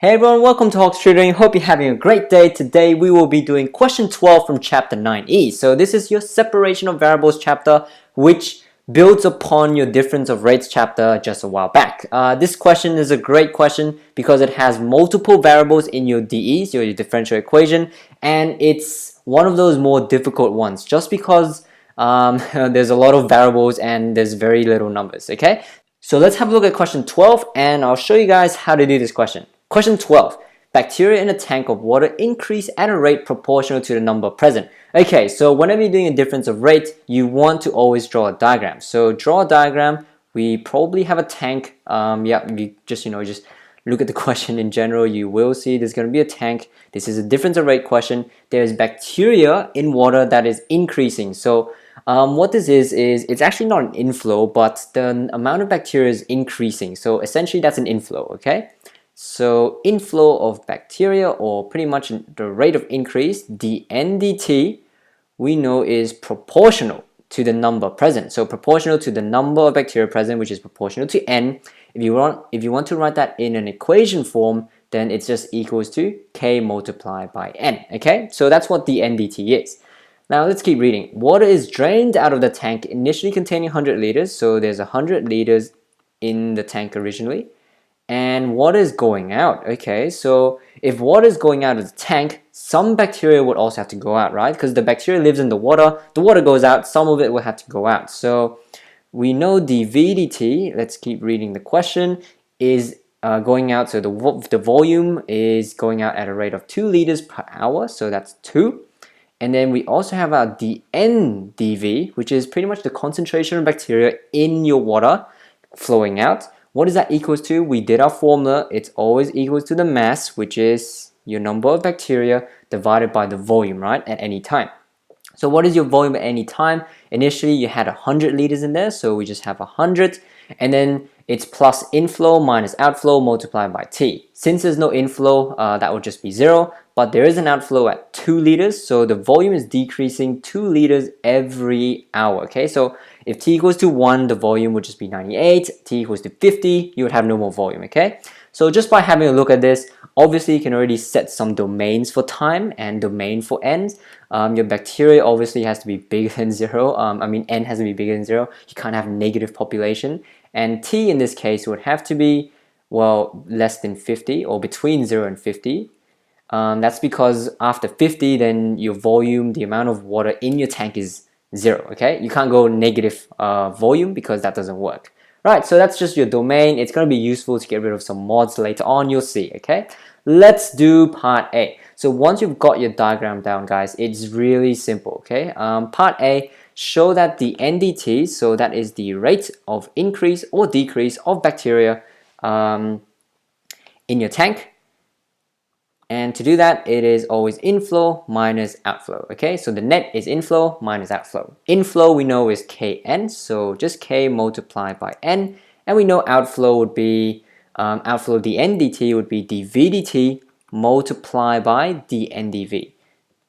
Hey everyone, welcome to hok'stutoring. Hope you're having a great day. Today we will be doing question 12 from chapter 9e. So this is your separation of variables chapter, which builds upon your difference of rates chapter just a while back. This question is a great question because it has multiple variables in your DEs, your differential equation, and it's one of those more difficult ones just because there's a lot of variables and there's very little numbers, okay? So let's have a look at question 12 and I'll show you guys how to do this question. Question 12. Bacteria in a tank of water increase at a rate proportional to the number present. Okay, so whenever you're doing a difference of rate, you want to always draw a diagram. So draw a diagram. We probably have a tank. You just look at the question in general. You will see there's going to be a tank. This is a difference of rate question. There's bacteria in water that is increasing. So what this is it's actually not an inflow, but the amount of bacteria is increasing. So essentially that's an inflow, okay? So inflow of bacteria, or pretty much the rate of increase, dn dt, we know is proportional to the number present. So proportional to the number of bacteria present, which is proportional to n. If you want to write that in an equation form, then it's just equals to k multiplied by n. Okay, so that's what dn dt is. Now let's keep reading. Water is drained out of the tank initially containing 100 liters. So there's 100 liters in the tank originally. And water is going out. Okay, so if water is going out of the tank, some bacteria would also have to go out, right? Because the bacteria lives in the water goes out, some of it will have to go out. So we know dV dt, let's keep reading the question, is going out. So the volume is going out at a rate of 2 liters per hour, so that's 2. And then we also have our dN dV, which is pretty much the concentration of bacteria in your water flowing out. What is that equals to? We did our formula. It's always equals to the mass, which is your number of bacteria divided by the volume, right, at any time. So what is your volume at any time? Initially, you had 100 liters in there, so we just have 100. And then it's plus inflow minus outflow multiplied by T. Since there's no inflow, that would just be 0. But there is an outflow at 2 liters, so the volume is decreasing 2 liters every hour, okay? So if T equals to 1, the volume would just be 98. T equals to 50, you would have no more volume, okay? So just by having a look at this, obviously you can already set some domains for time and domain for n. Your bacteria obviously has to be bigger than 0. N has to be bigger than 0. You can't have negative population. And T in this case would have to be, well, less than 50 or between 0 and 50. That's because after 50, then your volume, the amount of water in your tank is 0, okay? You can't go negative volume because that doesn't work. Right, so that's just your domain. It's going to be useful to get rid of some mods later on, you'll see, okay? Let's do part A. So once you've got your diagram down, guys, it's really simple, okay? Part A, show that the NDT, so that is the rate of increase or decrease of bacteria in your tank. And to do that, it is always inflow minus outflow, okay? So the net is inflow minus outflow. Inflow we know is Kn, so just K multiplied by N. And we know outflow would be, outflow dN dt would be dV dt multiplied by dN dV.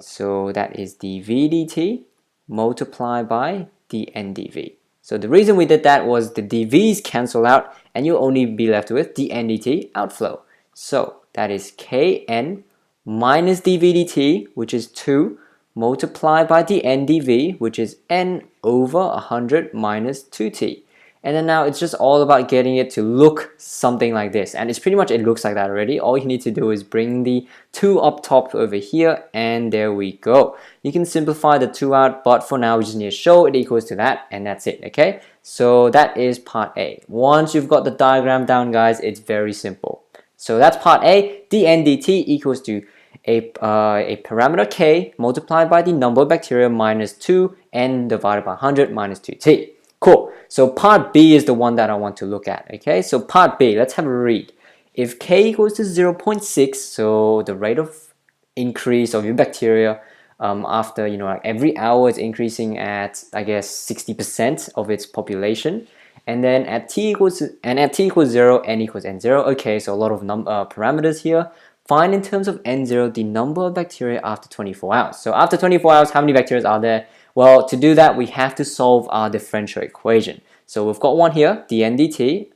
So that is dV dt multiplied by dN dV. So the reason we did that was the dV's cancel out and you'll only be left with dN dt outflow. So that is Kn minus dV dt, which is 2, multiplied by dN dV, which is n over 100 minus 2t. And then now it's just all about getting it to look something like this. And it's pretty much, it looks like that already. All you need to do is bring the 2 up top over here, and there we go. You can simplify the 2 out, but for now we just need to show it equals to that, and that's it, okay? So that is part A. Once you've got the diagram down, guys, it's very simple. So that's part A, dN dt equals to a parameter k multiplied by the number of bacteria minus 2n divided by 100 minus 2t. Cool. So part B is the one that I want to look at, okay? So part B, let's have a read. If k equals to 0.6, so the rate of increase of your bacteria after, like every hour it's increasing at, I guess, 60% of its population. And then at t equals 0, n equals n0. Okay, so a lot of parameters here. Find in terms of n0 the number of bacteria after 24 hours. So after 24 hours, how many bacteria are there? Well, to do that, we have to solve our differential equation. So we've got one here, dN dt.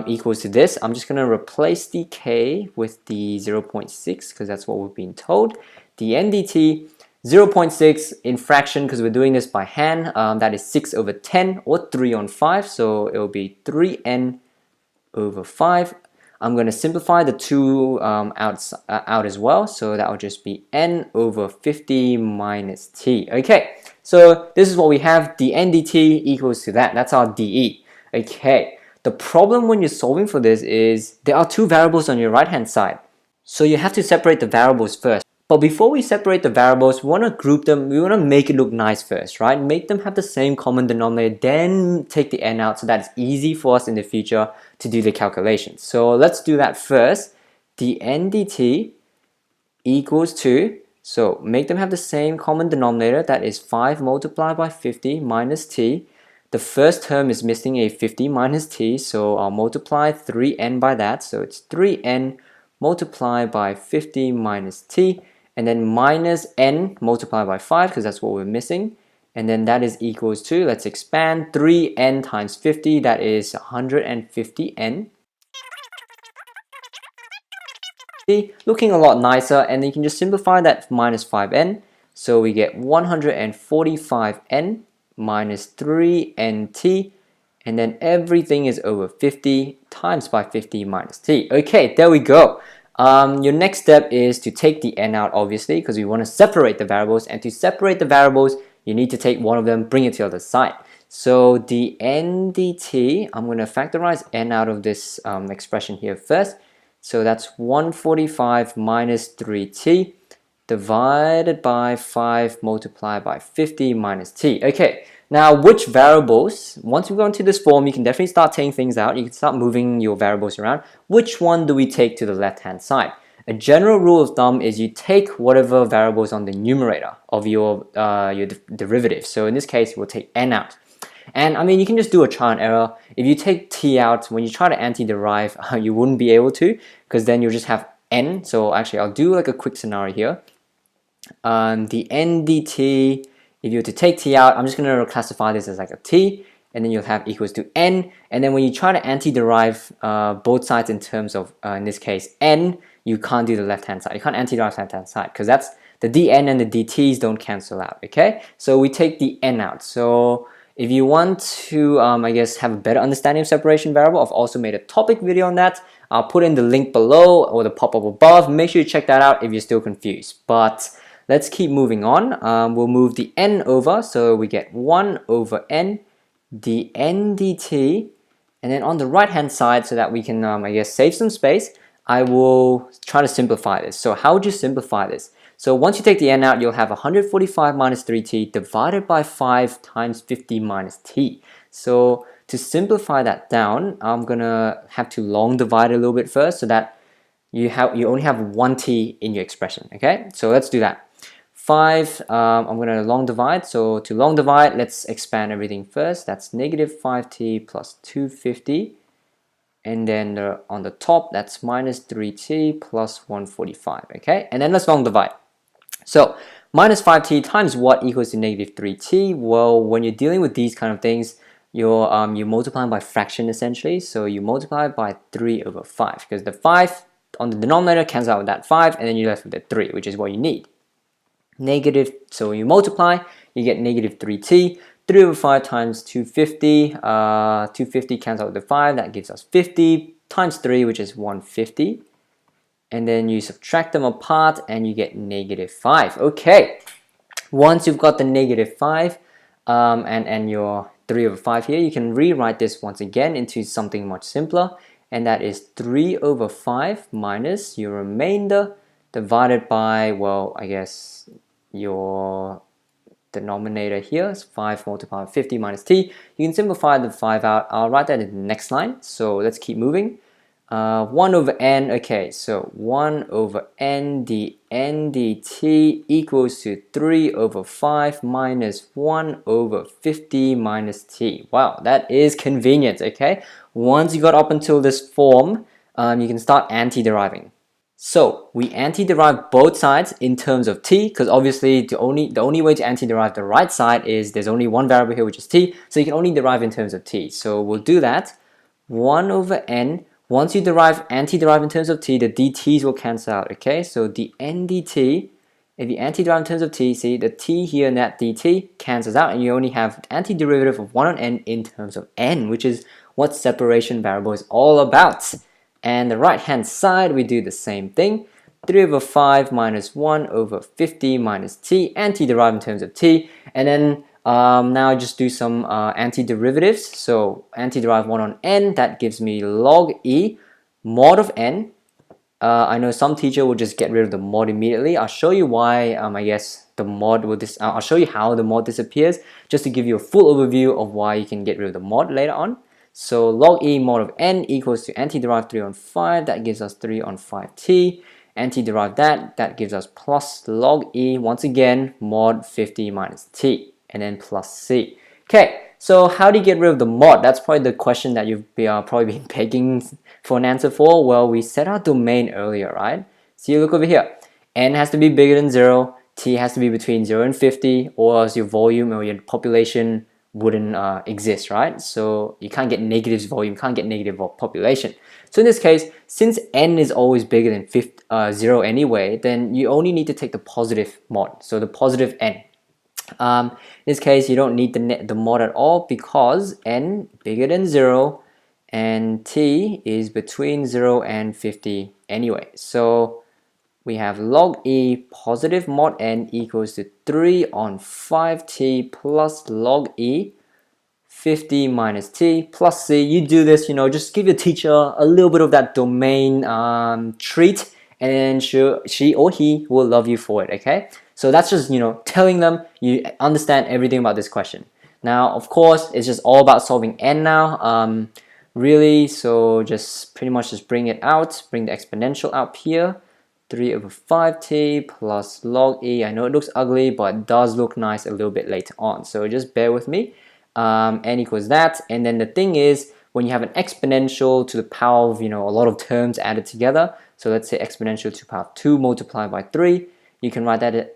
equals to this. I'm just going to replace the k with the 0.6 because that's what we've been told. dn dt 0.6 in fraction because we're doing this by hand. That is 6 over 10 or 3 on 5. So it will be 3n over 5. I'm going to simplify the 2 out as well. So that will just be n over 50 minus t. Okay, so this is what we have. dn dt equals to that. That's our dE. Okay, the problem when you're solving for this is there are 2 variables on your right hand side. So you have to separate the variables first. But before we separate the variables, we want to group them, we want to make it look nice first, right? Make them have the same common denominator, then take the n out so that it's easy for us in the future to do the calculations. So let's do that first. dn dt equals to, so make them have the same common denominator, that is 5 multiplied by 50 minus t. The first term is missing a 50 minus t, so I'll multiply 3n by that, so it's 3n multiplied by 50 minus t, and then minus n multiplied by 5 because that's what we're missing, and then that is equals to, let's expand, 3n times 50, that is 150n. Looking a lot nicer, and then you can just simplify that minus 5n, so we get 145n minus 3nt, and then everything is over 50 times by 50 minus t. Okay, there we go. Your next step is to take the n out, obviously, because we want to separate the variables, and to separate the variables, you need to take one of them, bring it to the other side. So dn dt, I'm going to factorize n out of this expression here first. So that's 145 minus 3t divided by 5 multiplied by 50 minus t. Okay, now which variables, once we go into this form, you can definitely start taking things out. You can start moving your variables around. Which one do we take to the left-hand side? A general rule of thumb is you take whatever variables on the numerator of your derivative. So in this case, we'll take n out. And I mean, you can just do a trial and error. If you take t out, when you try to anti-derive, you wouldn't be able to, because then you'll just have n. So actually, I'll do like a quick scenario here. The n dt, if you were to take t out, I'm just going to classify this as like a t, and then you'll have equals to n. And then when you try to anti-derive both sides in terms of, in this case, n, you can't do the left-hand side. You can't anti-derive left-hand side, because that's the dn and the dt's don't cancel out, okay? So we take the n out. So if you want to, I guess, have a better understanding of separation variable, I've also made a topic video on that. I'll put in the link below or the pop-up above. Make sure you check that out if you're still confused. But let's keep moving on. We'll move the n over, so we get 1 over n dn dt. And then on the right-hand side, so that we can, I guess, save some space, I will try to simplify this. So how would you simplify this? So once you take the n out, you'll have 145 minus 3t divided by 5 times 50 minus t. So to simplify that down, I'm going to have to long divide a little bit first so that you only have 1t in your expression, okay? So let's do that. 5, I'm going to long divide. So to long divide, let's expand everything first. That's negative 5t plus 250. And then on the top, that's minus 3t plus 145, okay? And then let's long divide. So minus 5t times what equals to negative 3t? Well, when you're dealing with these kind of things, you're multiplying by fraction essentially. So you multiply by 3 over 5 because the 5 on the denominator cancels out with that 5, and then you're left with the 3, which is what you need. Negative, so you multiply, you get negative 3t. 3 over 5 times 250. 250 cancels out with the 5, that gives us 50 times 3, which is 150. And then you subtract them apart and you get negative 5. Okay, once you've got the negative 5 and your 3 over 5 here, you can rewrite this once again into something much simpler, and that is 3 over 5 minus your remainder divided by, well, I guess your denominator here is 5 multiplied by 50 minus t. You can simplify the 5 out. I'll write that in the next line. So let's keep moving. 1 over n, okay, so 1 over n dn dt equals to 3 over 5 minus 1 over 50 minus t. Wow, that is convenient, okay? Once you got up until this form, you can start anti-deriving. So we anti-derive both sides in terms of t, because obviously the only way to anti-derive the right side is there's only one variable here, which is t, so you can only derive in terms of t. So we'll do that. 1 over n. Once you anti-derive in terms of t, the dt's will cancel out, okay? So the n dt, if you anti-derive in terms of t, see the t here and that dt cancels out, and you only have antiderivative of 1 on n in terms of n, which is what separation variable is all about. And the right-hand side, we do the same thing. 3 over 5 minus 1 over 50 minus t, antiderive in terms of t, and then now just do some antiderivatives. So antiderive 1 on n, that gives me log e mod of n. I know some teacher will just get rid of the mod immediately. I'll show you why. I guess the mod will I'll show you how the mod disappears, just to give you a full overview of why you can get rid of the mod later on. So log e mod of n equals to antiderive 3 on 5, that gives us 3 on 5t. Antiderive that gives us plus log e, once again, mod 50 minus t, and then plus c. Okay, so how do you get rid of the mod? That's probably the question that you've probably been begging for an answer for. Well, we set our domain earlier, right? So you look over here. N has to be bigger than 0, t has to be between 0 and 50, or else your volume or your population wouldn't exist, right? So you can't get negative volume, can't get negative population. So in this case, since n is always bigger than 0 anyway, then you only need to take the positive mod, so the positive n. In this case, you don't need the mod at all because n bigger than 0 and t is between 0 and 50 anyway. So we have log e positive mod n equals to 3 on 5t plus log e 50 minus t plus c. You do this, just give your teacher a little bit of that domain treat, and then she or he will love you for it, okay? So that's just, telling them you understand everything about this question. Now, of course, it's just all about solving n now, really, so just pretty much just bring it out, bring the exponential out here. 3 over 5t plus log e. I know it looks ugly, but it does look nice a little bit later on, so just bear with me. N equals that, and then the thing is, when you have an exponential to the power of a lot of terms added together, so let's say exponential to the power of 2 multiplied by 3, you can write that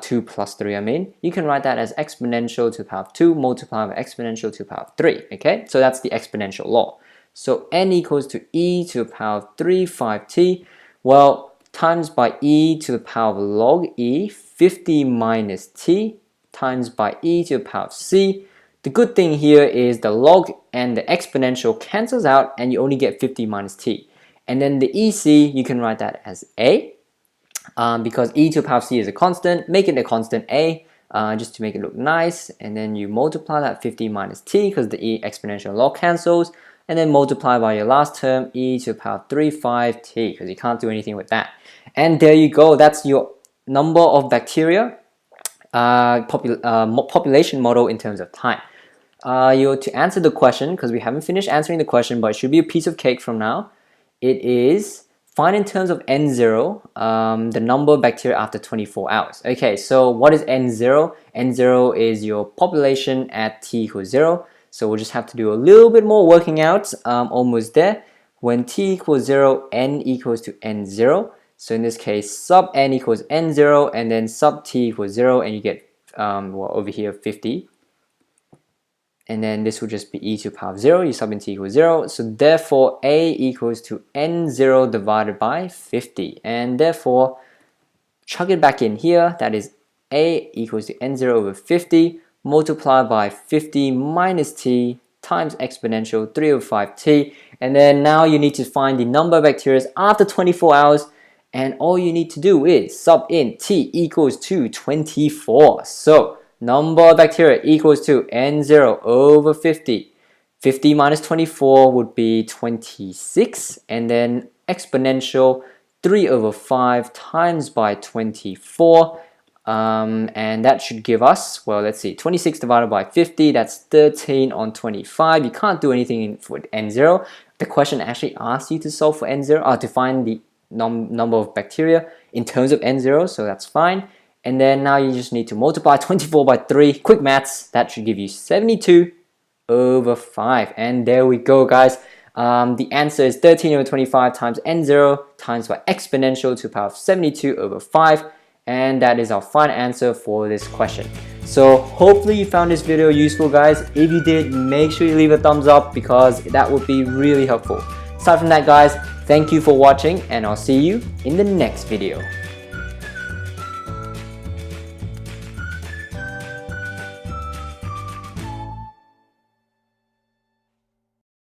2 plus 3, you can write that as exponential to the power of 2 multiplied by exponential to the power of 3, okay? So that's the exponential law. So n equals to e to the power of 3 5t, well, times by e to the power of log e 50 minus t times by e to the power of c. The good thing here is the log and the exponential cancels out and you only get 50 minus t. And then the EC, you can write that as a, because e to the power of c is a constant, make it a constant a, just to make it look nice. And then you multiply that 50 minus t because the e exponential log cancels, and then multiply by your last term, e to the power of 3 5t, because you can't do anything with that. And there you go, that's your number of bacteria population model in terms of time. To answer the question, because we haven't finished answering the question, but it should be a piece of cake from now, it is find in terms of N0 the number of bacteria after 24 hours. Okay, so what is N0? N0 is your population at t equals 0. So we'll just have to do a little bit more working out, almost there. When t equals 0, n equals to n0. So in this case, sub n equals n0, and then sub t equals 0, and you get, over here, 50. And then this will just be e to the power of 0, you sub in t equals 0. So therefore, a equals to n0 divided by 50. And therefore, chuck it back in here, that is a equals to n0 over 50 multiplied by 50 minus t times exponential 3 over 5t. And then now you need to find the number of bacteria after 24 hours. And all you need to do is sub in t equals to 24. So number of bacteria equals to n0 over 50. 50 minus 24 would be 26. And then exponential 3 over 5 times by 24. And that should give us, well, let's see, 26 divided by 50, that's 13 on 25. You can't do anything for n0. The question actually asks you to solve for n0, to find the number of bacteria in terms of n0, so that's fine. And then now you just need to multiply 24 by 3, quick maths, that should give you 72 over 5. And there we go, guys. The answer is 13 over 25 times n0 times by exponential to the power of 72 over 5. And that is our final answer for this question. So hopefully you found this video useful, guys. If you did, make sure you leave a thumbs up because that would be really helpful. Aside from that, guys, thank you for watching and I'll see you in the next video.